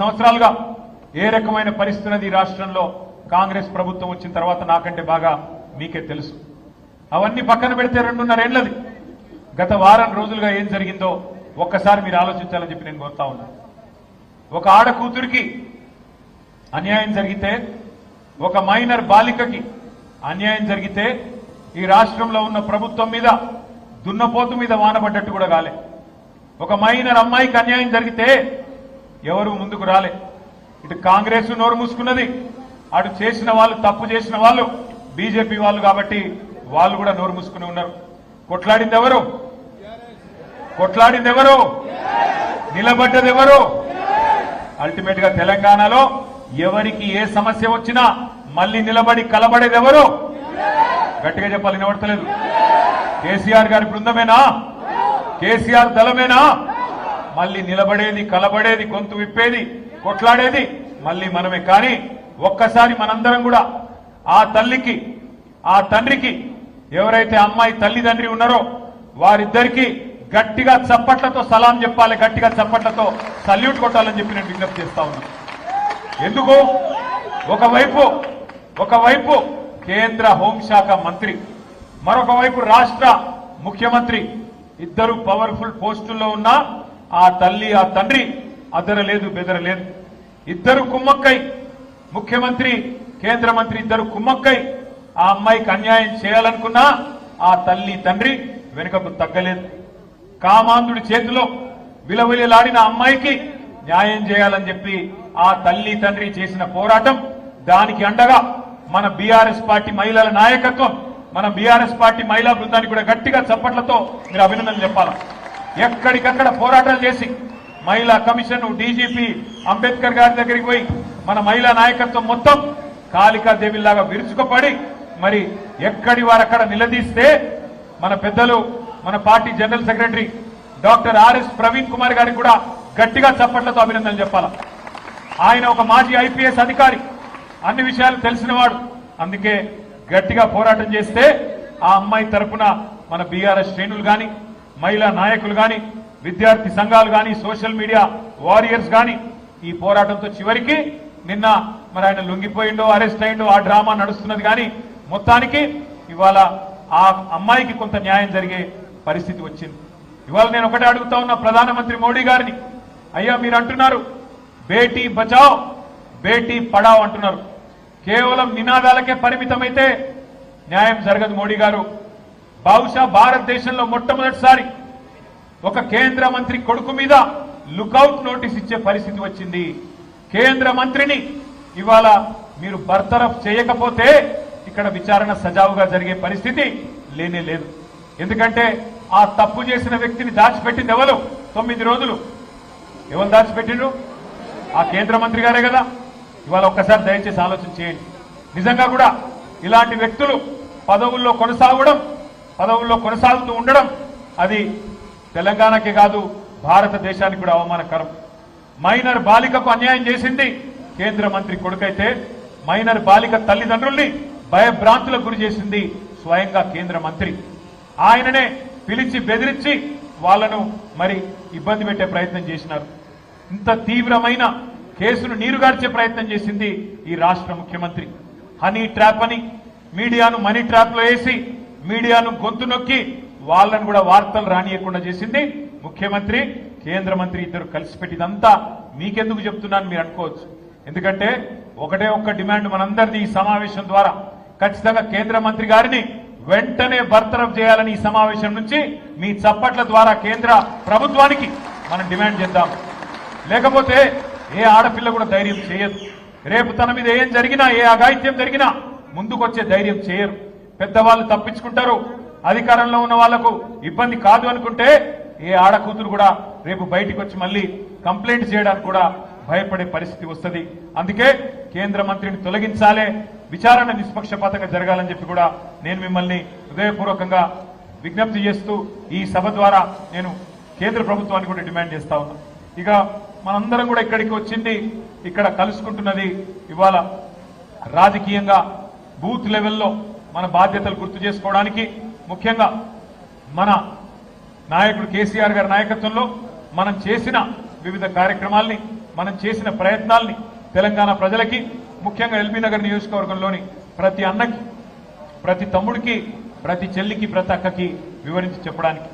సంవత్సరాలుగా ఏ రకమైన పరిస్థితి ఈ రాష్ట్రంలో కాంగ్రెస్ ప్రభుత్వం వచ్చిన తర్వాత నాకంటే బాగా మీకే తెలుసు. అవన్నీ పక్కన పెడితే 2.5 ఏళ్లది గత వారం రోజులుగా ఏం జరిగిందో ఒక్కసారి మీరు ఆలోచించాలని చెప్పి నేను కోరుతా ఉన్నా. ఒక ఆడ కూతురికి అన్యాయం జరిగితే, ఒక మైనర్ బాలికకి అన్యాయం జరిగితే ఈ రాష్ట్రంలో ఉన్న ప్రభుత్వం మీద దున్నపోతు మీద వానబడ్డట్టు కూడా కాలే. ఒక మైనర్ అమ్మాయికి అన్యాయం జరిగితే ఎవరు ముందుకు రాలే. ఇటు కాంగ్రెస్ నోరు మూసుకున్నది, అటు చేసిన వాళ్ళు, తప్పు చేసిన వాళ్ళు బీజేపీ వాళ్ళు కాబట్టి వాళ్ళు కూడా నోరు మూసుకుని ఉన్నారు. కొట్లాడింది ఎవరు? నిలబడ్డది ఎవరు? అల్టిమేట్ గా తెలంగాణలో ఎవరికి ఏ సమస్య వచ్చినా మళ్ళీ నిలబడి కలబడేది ఎవరు? గట్టిగా చెప్పాలి, వినబడతలేదు. కేసీఆర్ గారి బృందమేనా? కేసీఆర్ దళమేనా? మళ్ళీ నిలబడేది, కలబడేది, గొంతు విప్పేది, కొట్లాడేది మళ్ళీ మనమే. కానీ ఒక్కసారి మనందరం కూడా ఆ తల్లికి, ఆ తండ్రికి, ఎవరైతే అమ్మాయి తల్లిదండ్రి ఉన్నారో వారిద్దరికీ గట్టిగా చప్పట్లతో సలాం చెప్పాలి, గట్టిగా చప్పట్లతో సల్యూట్ కొట్టాలని చెప్పి నేను విజ్ఞప్తి చేస్తా ఉన్నా. ఎందుకు? ఒకవైపు కేంద్ర హోంశాఖ మంత్రి, మరొక వైపు రాష్ట్ర ముఖ్యమంత్రి, ఇద్దరు పవర్ఫుల్ పోస్టుల్లో ఉన్న ఆ తల్లి, ఆ తండ్రి అదరలేదు, బెదరలేదు. ఇద్దరు కుమ్మక్కై, ముఖ్యమంత్రి, కేంద్ర మంత్రి ఇద్దరు కుమ్మక్కై ఆ అమ్మాయికి అన్యాయం చేయాలనుకున్నా ఆ తల్లి, తండ్రి వెనుకకు తగ్గలేదు. కామాంధుడి చేతిలో విలవిలలాడిన అమ్మాయికి న్యాయం చేయాలని చెప్పి ఆ తల్లి, తండ్రి చేసిన పోరాటం, దానికి అండగా మన బీఆర్ఎస్ పార్టీ మహిళల నాయకత్వం, మన బీఆర్ఎస్ పార్టీ మహిళా బృందానికి కూడా గట్టిగా చప్పట్లతో మీరు అభినందనలు చెప్పాలి. ఎక్కడికక్కడ పోరాటాలు చేసి మహిళా కమిషన్, డీజీపీ అంబేద్కర్ గారి దగ్గరికి పోయి మన మహిళా నాయకత్వం మొత్తం కాళికాదేవిలాగా విరుచుకుపడి మరి ఎక్కడి వారక్కడ నిలదీస్తే మన పెద్దలు, మన party general secretary doctor RS Praveen Kumar గారికి కూడా గట్టిగా చప్పట్లతో అభినందనలు చెప్పాలి. ఆయన ఒక మాజీ ఐపీఎస్ అధికారి, అన్ని విషయాలు తెలిసినవాడు. అందుకే గట్టిగా పోరాటం చేస్తే ఆ అమ్మాయి తరఫున మన బీఆర్ఎస్ శ్రేణులు కానీ, మహిళా నాయకులు కానీ, విద్యార్థి సంఘాలు కానీ, సోషల్ మీడియా వారియర్స్ కానీ ఈ పోరాటంతో చివరికి నిన్న మరి ఆయన లొంగిపోయిండో, అరెస్ట్ అయిండో, ఆ డ్రామా నడుస్తున్నది. కానీ మొత్తానికి ఇవాళ ఆ అమ్మాయికి కొంత న్యాయం జరిగే పరిస్థితి వచ్చింది. ఇవాళ నేను ఒకటే అడుగుతా ఉన్నా ప్రధానమంత్రి మోడీ గారిని, అయ్యా మీరు అంటున్నారు బేటీ బచావ్ బేటీ పడావ్ అంటున్నారు, కేవలం నినాదాలకే పరిమితమైతే న్యాయం జరగదు. మోడీ గారు బహుశా భారతదేశంలో మొట్టమొదటిసారి ఒక కేంద్ర మంత్రి కొడుకు మీద లుకౌట్ నోటీస్ ఇచ్చే పరిస్థితి వచ్చింది. కేంద్ర మంత్రిని ఇవాళ మీరు బర్తరఫ్ చేయకపోతే ఇక్కడ విచారణ సజావుగా జరిగే పరిస్థితి లేనే లేదు. ఎందుకంటే ఆ తప్పు చేసిన వ్యక్తిని దాచిపెట్టింది ఎవరు? 9 రోజులు ఎవరు దాచిపెట్టిండ్రు? ఆ కేంద్ర మంత్రి గారే కదా. ఇవాళ ఒక్కసారి దయచేసి ఆలోచన చేయండి. నిజంగా కూడా ఇలాంటి వ్యక్తులు పదవుల్లో కొనసాగుతూ ఉండడం అది తెలంగాణకే కాదు భారతదేశానికి కూడా అవమానకరం. మైనర్ బాలికకు అన్యాయం చేసింది కేంద్ర మంత్రి కొడుకైతే, మైనర్ బాలిక తల్లిదండ్రుల్ని భయభ్రాంతులకు గురి చేసింది స్వయంగా కేంద్ర మంత్రి. ఆయననే పిలిచి బెదిరించి వాళ్లను మరి ఇబ్బంది పెట్టే ప్రయత్నం చేసినారు. ఇంత తీవ్రమైన కేసును నీరుగార్చే ప్రయత్నం చేసింది ఈ రాష్ట్ర ముఖ్యమంత్రి. హనీ ట్రాప్ అని మీడియాను మనీ ట్రాప్ లో వేసి మీడియాను గొంతు నొక్కి వాళ్ళను కూడా వార్తలు రానియకుండా చేసింది ముఖ్యమంత్రి, కేంద్ర మంత్రి ఇద్దరు కలిసి పెట్టిందంతా మీకెందుకు చెప్తున్నాను మీరు అనుకోవచ్చు. ఎందుకంటే ఒకటే ఒక్క డిమాండ్ మనందరిది ఈ సమావేశం ద్వారా, ఖచ్చితంగా కేంద్ర మంత్రి గారిని వెంటనే బర్తరఫ్ చేయాలని ఈ సమావేశం నుంచి మీ చప్పట్ల ద్వారా కేంద్ర ప్రభుత్వానికి మనం డిమాండ్ చేద్దాం. లేకపోతే ఏ ఆడపిల్ల కూడా ధైర్యం చేయదు. రేపు తన మీద ఏం జరిగినా, ఏ అఘాయిత్యం జరిగినా ముందుకొచ్చే ధైర్యం చేయరు. పెద్దవాళ్ళు తప్పించుకుంటారు. అధికారంలో ఉన్న వాళ్లకు ఇబ్బంది కాదు అనుకుంటే ఏ ఆడకూతురు కూడా రేపు బయటికి వచ్చి మళ్ళీ కంప్లైంట్ చేయడానికి కూడా భయపడే పరిస్థితి వస్తుంది. అందుకే కేంద్ర మంత్రిని తొలగించాలే, విచారణ నిష్పక్షపాతంగా జరగాలని చెప్పి కూడా నేను మిమ్మల్ని హృదయపూర్వకంగా విజ్ఞప్తి చేస్తూ ఈ సభ ద్వారా నేను కేంద్ర ప్రభుత్వానికి కూడా డిమాండ్ చేస్తా ఉన్నా. ఇక మనందరం కూడా ఇక్కడికి వచ్చింది, ఇక్కడ కలుసుకుంటున్నది ఇవాళ రాజకీయంగా బూత్ లెవెల్లో మన బాధ్యతలు గుర్తు చేసుకోవడానికి, ముఖ్యంగా మన నాయకుడు కేసీఆర్ గారి నాయకత్వంలో మనం చేసిన వివిధ కార్యక్రమాల్ని మనం చేసిన ప్రయత్నాల్ని తెలంగాణ ప్రజలకి, ముఖ్యంగా ఎల్బీ నగర్ నియోజకవర్గంలోని ప్రతి అన్నకి, ప్రతి తమ్ముడికి, ప్రతి చెల్లికి, ప్రతి అక్కకి వివరించి చెప్పడానికి.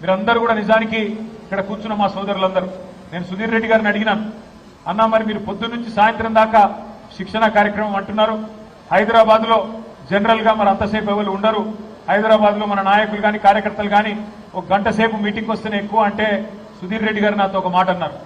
మీరందరూ కూడా నిజానికి ఇక్కడ కూర్చున్న మా సోదరులందరూ, నేను సుధీర్ రెడ్డి గారిని అడిగినాను, అన్నా మరి మీరు పొద్దున్న నుంచి సాయంత్రం దాకా శిక్షణ కార్యక్రమం అంటున్నారు, హైదరాబాద్ లో జనరల్ గా మరి అంతసేపు ఎవరు ఉండరు, హైదరాబాద్ లో మన నాయకులు కానీ కార్యకర్తలు కానీ ఒక గంట సేపు మీటింగ్ వస్తేనే ఎక్కువ అంటే సుధీర్ రెడ్డి గారు నాతో ఒక మాట అన్నారు,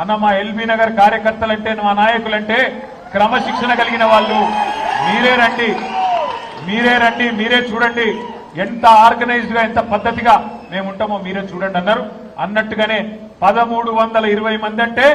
అన్న మా ఎల్బీ నగర్ కార్యకర్తలంటే మా నాయకులంటే క్రమశిక్షణ కలిగిన వాళ్ళు, మీరే రండి, మీరే చూడండి ఎంత ఆర్గనైజ్డ్ గా ఎంత పద్ధతిగా మేము ఉంటామో మీరే చూడండి అన్నారు. అన్నట్టుగానే 1320 మంది అంటే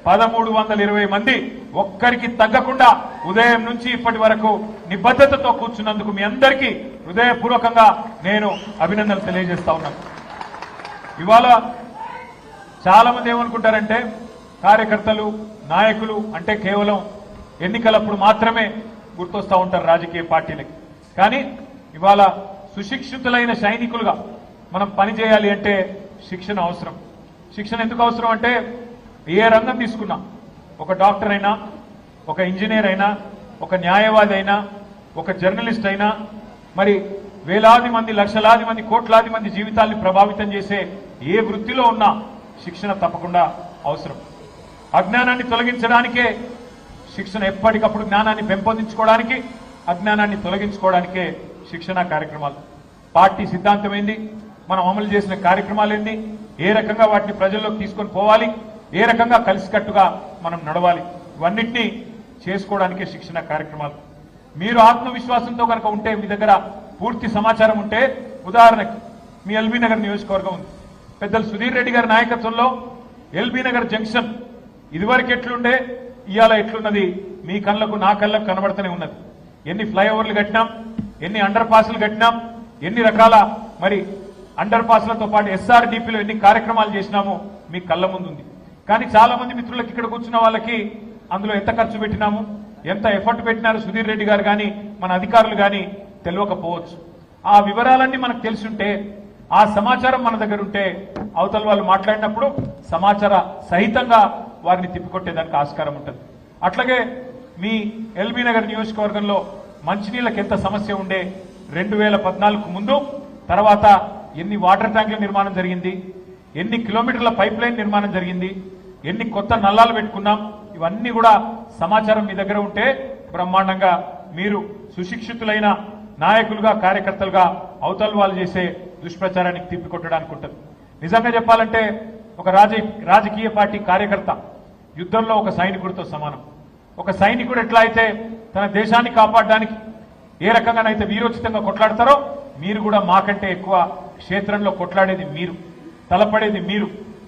1320 మంది ఒక్కరికి తగ్గకుండా ఉదయం నుంచి ఇప్పటి వరకు నిబద్ధతతో కూర్చున్నందుకు మీ అందరికీ హృదయపూర్వకంగా నేను అభినందనలు తెలియజేస్తా ఉన్నాను. ఇవాళ చాలా మంది ఏమనుకుంటారంటే కార్యకర్తలు, నాయకులు అంటే కేవలం ఎన్నికలప్పుడు మాత్రమే గుర్తొస్తూ ఉంటారు రాజకీయ పార్టీలకి. కానీ ఇవాళ సుశిక్షితులైన సైనికులుగా మనం పనిచేయాలి అంటే శిక్షణ అవసరం. శిక్షణ ఎందుకు అవసరం అంటే ఏ రంగం తీసుకున్నా, ఒక డాక్టర్ అయినా, ఒక ఇంజనీర్ అయినా, ఒక న్యాయవాది అయినా, ఒక జర్నలిస్ట్ అయినా, మరి వేలాది మంది, లక్షలాది మంది, కోట్లాది మంది జీవితాల్ని ప్రభావితం చేసే ఏ వృత్తిలో ఉన్నా శిక్షణ తప్పకుండా అవసరం. అజ్ఞానాన్ని తొలగించడానికే శిక్షణ, ఎప్పటికప్పుడు జ్ఞానాన్ని పెంపొందించుకోవడానికి, అజ్ఞానాన్ని తొలగించుకోవడానికే శిక్షణ కార్యక్రమాలు. పార్టీ సిద్ధాంతం ఏంది, మనం అమలు చేసిన కార్యక్రమాలు ఏంది, ఏ రకంగా వాటిని ప్రజల్లోకి తీసుకొని పోవాలి, ఏ రకంగా కలిసికట్టుగా మనం నడవాలి, ఇవన్నిటినీ చేసుకోవడానికే శిక్షణ కార్యక్రమాలు. మీరు ఆత్మవిశ్వాసంతో కనుక ఉంటే, మీ దగ్గర పూర్తి సమాచారం ఉంటే, ఉదాహరణకి మీ ఎల్బీ నగర్ నియోజకవర్గం ఉంది, పెద్దలు సుధీర్ రెడ్డి గారి నాయకత్వంలో ఎల్బీ నగర్ జంక్షన్ ఇదివరకు ఎట్లుండే, ఇవాళ ఎట్లున్నది మీ కళ్ళకు నా కళ్ళకు కనబడుతూనే ఉన్నది. ఎన్ని ఫ్లైఓవర్లు కట్టినాం, ఎన్ని అండర్ పాస్లు కట్టినాం, ఎన్ని రకాల మరి అండర్ పాస్లతో పాటు SRDPలో ఎన్ని కార్యక్రమాలు చేసినామో మీ కళ్ళ ముందు ఉంది. కానీ చాలా మంది మిత్రులకు ఇక్కడ కూర్చున్న వాళ్ళకి అందులో ఎంత ఖర్చు పెట్టినాము, ఎంత ఎఫర్ట్ పెట్టినారు సుధీర్ రెడ్డి గారు కానీ మన అధికారులు కానీ తెలియకపోవచ్చు. ఆ వివరాలన్నీ మనకు తెలిసి ఆ సమాచారం మన దగ్గర ఉంటే అవతల వాళ్ళు మాట్లాడినప్పుడు సమాచార సహితంగా వారిని తిప్పికొట్టేదానికి ఆస్కారం ఉంటుంది. అట్లాగే మీ ఎల్బీ నగర్ నియోజకవర్గంలో మంచినీళ్ళకి ఎంత సమస్య ఉండే, 2014కు ముందు తర్వాత ఎన్ని వాటర్ ట్యాంకుల నిర్మాణం జరిగింది, ఎన్ని కిలోమీటర్ల పైప్ లైన్ నిర్మాణం జరిగింది, ఎన్ని కొత్త నల్లాలు పెట్టుకున్నాం, ఇవన్నీ కూడా సమాచారం మీ దగ్గర ఉంటే బ్రహ్మాండంగా మీరు సుశిక్షితులైన నాయకులుగా, కార్యకర్తలుగా అవతల వాళ్ళు చేసే దుష్ప్రచారానికి తిప్పికొట్టడానికి ఉంటుంది. నిజంగా చెప్పాలంటే ఒక రాజకీయ పార్టీ కార్యకర్త యుద్ధంలో ఒక సైనికుడితో సమానం. ఒక సైనికుడు ఎట్లా అయితే తన దేశాన్ని కాపాడడానికి ఏ రకంగానైతే వీరోచితంగా కొట్లాడతారో, మీరు కూడా మాకంటే ఎక్కువ క్షేత్రంలో కొట్లాడేది మీరు, తలపడేది మీరు,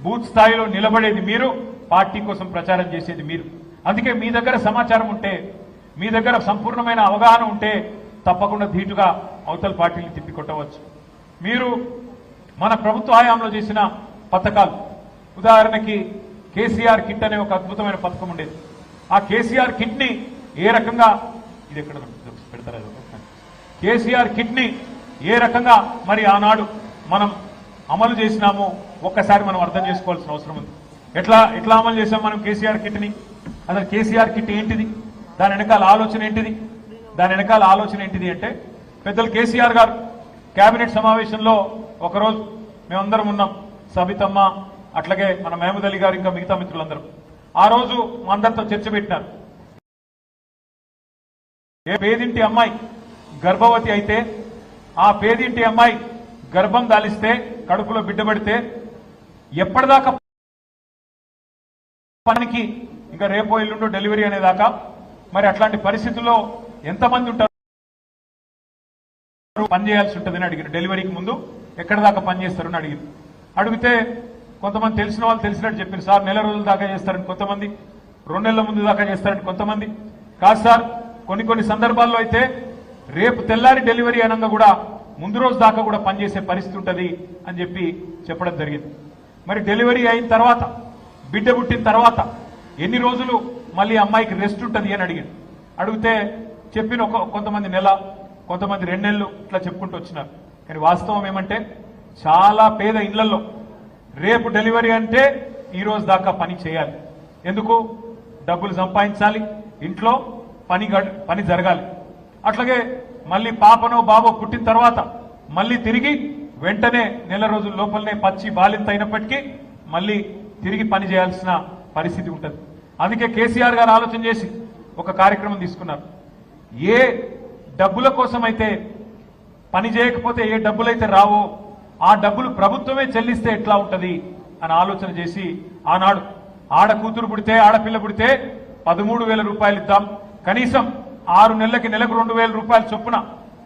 బూత్ స్థాయిలో నిలబడేది మీరు, పార్టీ కోసం ప్రచారం చేసేది మీరు. అందుకే మీ దగ్గర సమాచారం ఉంటే, మీ దగ్గర సంపూర్ణమైన అవగాహన ఉంటే తప్పకుండా ధీటుగా అవతల పార్టీని తిప్పికొట్టవచ్చు. మీరు మన ప్రభుత్వ హయాంలో చేసిన పథకాలు, ఉదాహరణకి కేసీఆర్ కిట్ అనే ఒక అద్భుతమైన పథకం ఉండేది. ఆ కేసీఆర్ కిట్ ని ఏ రకంగా, ఇది ఎక్కడ పెడతారా, కేసీఆర్ కిట్ ని ఏ రకంగా మరి ఆనాడు మనం అమలు చేసినామో ఒక్కసారి మనం అర్థం చేసుకోవాల్సిన అవసరం ఉంది. ఎట్లా అమలు చేసాం మనం కేసీఆర్ కిట్ ని, అసలు కేసీఆర్ కిట్ ఏంటిది, దాని వెనకాల ఆలోచన ఏంటిది అంటే, పెద్దలు కేసీఆర్ గారు కేబినెట్ సమావేశంలో ఒకరోజు మేమందరం ఉన్నాం, సబితమ్మ, అట్లాగే మన మహమూద్ అలీ గారు, ఇంకా మిగతా మిత్రులందరూ. ఆ రోజు మా అందరితో చర్చ పెట్టినారు. ఏ పేదింటి అమ్మాయి గర్భవతి అయితే, ఆ పేదింటి అమ్మాయి గర్భం దాలిస్తే, కడుపులో బిడ్డబడితే ఎప్పటిదాకా పనికి, ఇంకా రేపో ఎల్లుండో డెలివరీ అనేదాకా, మరి అట్లాంటి పరిస్థితుల్లో ఎంతమంది ఉంటారు పని చేయాల్సి ఉంటుందని అడిగారు. డెలివరీకి ముందు ఎక్కడి దాకా పని చేస్తారని అడిగింది. అడిగితే కొంతమంది తెలిసిన వాళ్ళు తెలిసినట్టు చెప్పారు, సార్ నెల రోజుల దాకా చేస్తారని కొంతమంది, 2 నెలల ముందు దాకా చేస్తారని కొంతమంది, కాదు సార్ కొన్ని సందర్భాల్లో అయితే రేపు తెల్లారి డెలివరీ అనగా కూడా ముందు రోజు దాకా కూడా పనిచేసే పరిస్థితి ఉంటుంది అని చెప్పడం జరిగింది. మరి డెలివరీ అయిన తర్వాత, బిడ్డ పుట్టిన తర్వాత ఎన్ని రోజులు మళ్ళీ అమ్మాయికి రెస్ట్ ఉంటుంది అని అడిగాడు. అడిగితే చెప్పిన కొంతమంది నెల, కొంతమంది 2 నెలలు ఇట్లా చెప్పుకుంటూ వచ్చినారు. కానీ వాస్తవం ఏమంటే చాలా పేద ఇళ్లలో రేపు డెలివరీ అంటే ఈ రోజు దాకా పని చేయాలి. ఎందుకు? డబ్బులు సంపాదించాలి, ఇంట్లో పని జరగాలి. అట్లాగే మళ్ళీ పాపనో బాబో పుట్టిన తర్వాత మళ్ళీ తిరిగి వెంటనే నెల రోజుల లోపలనే పచ్చి బాలింత అయినప్పటికీ మళ్ళీ తిరిగి పని చేయాల్సిన పరిస్థితి ఉంటుంది. అందుకే కేసీఆర్ గారు ఆలోచన చేసి ఒక కార్యక్రమం తీసుకున్నారు. ఏ డబ్బుల కోసం అయితే పని చేయకపోతే ఏ డబ్బులైతే రావో ఆ డబ్బులు ప్రభుత్వమే చెల్లిస్తే ఎట్లా ఉంటది అని ఆలోచన చేసి ఆనాడు ఆడ కూతురు పుడితే ఆడపిల్ల పుడితే 13,000 రూపాయలు ఇద్దాం, కనీసం 6 నెలలకి నెలకు 2,000 రూపాయలు చొప్పున,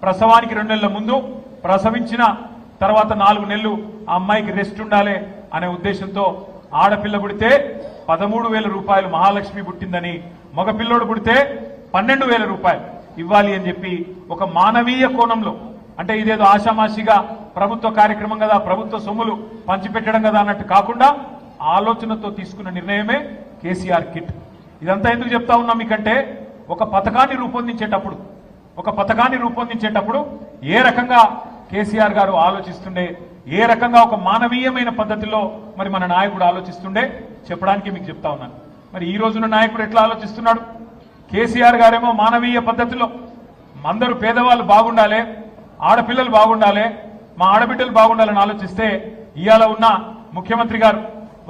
ప్రసవానికి 2 నెలల ముందు, ప్రసవించిన తర్వాత 4 నెలలు ఆ అమ్మాయికి రెస్ట్ ఉండాలి అనే ఉద్దేశంతో ఆడపిల్ల పుడితే 13,000 రూపాయలు మహాలక్ష్మి పుట్టిందని, మగపిల్లోడు పుడితే 12,000 రూపాయలు ఇవ్వాలి అని చెప్పి ఒక మానవీయ కోణంలో, అంటే ఇదేదో ఆషామాషిగా ప్రభుత్వ కార్యక్రమం కదా, ప్రభుత్వ సొమ్ములు పంచిపెట్టడం కదా అన్నట్టు కాకుండా ఆలోచనతో తీసుకున్న నిర్ణయమే కేసీఆర్ కిట్. ఇదంతా ఎందుకు చెప్తా ఉన్నాం మీకంటే ఒక పథకాన్ని రూపొందించేటప్పుడు ఏ రకంగా కేసీఆర్ గారు ఆలోచిస్తుండే, ఏ రకంగా ఒక మానవీయమైన పద్ధతిలో మరి మన నాయకుడు ఆలోచిస్తుండే చెప్పడానికి మీకు చెప్తా ఉన్నాను. మరి ఈ రోజున నాయకుడు ఎట్లా ఆలోచిస్తున్నాడు? కేసీఆర్ గారేమో మానవీయ పద్ధతిలో అందరూ పేదవాళ్ళు బాగుండాలి, ఆడపిల్లలు బాగుండాలి, మా ఆడబిడ్డలు బాగుండాలని ఆలోచిస్తే ఇవాళ ఉన్న ముఖ్యమంత్రి గారు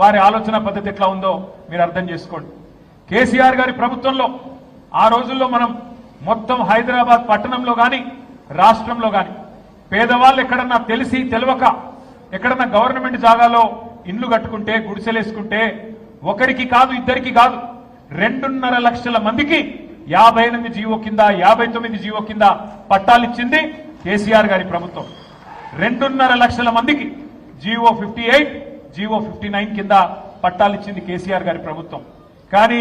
వారి ఆలోచన పద్ధతి ఎట్లా ఉందో మీరు అర్థం చేసుకోండి. కేసీఆర్ గారి ప్రభుత్వంలో ఆ రోజుల్లో మనం మొత్తం హైదరాబాద్ పట్టణంలో కానీ రాష్ట్రంలో కానీ పేదవాళ్ళు ఎక్కడన్నా తెలిసి తెలియక ఎక్కడన్నా గవర్నమెంట్ జాగాలో ఇండ్లు కట్టుకుంటే, గుడిసెలేసుకుంటే ఒకరికి కాదు, ఇద్దరికి కాదు, 2.5 లక్షల మందికి 58 జీవో కింద 59 జీవో కింద పట్టాలిచ్చింది కేసీఆర్ గారి ప్రభుత్వం. 2.5 లక్షల మందికి జీవో 58, జీవో 59 కింద పట్టాలిచ్చింది కేసీఆర్ గారి ప్రభుత్వం. కానీ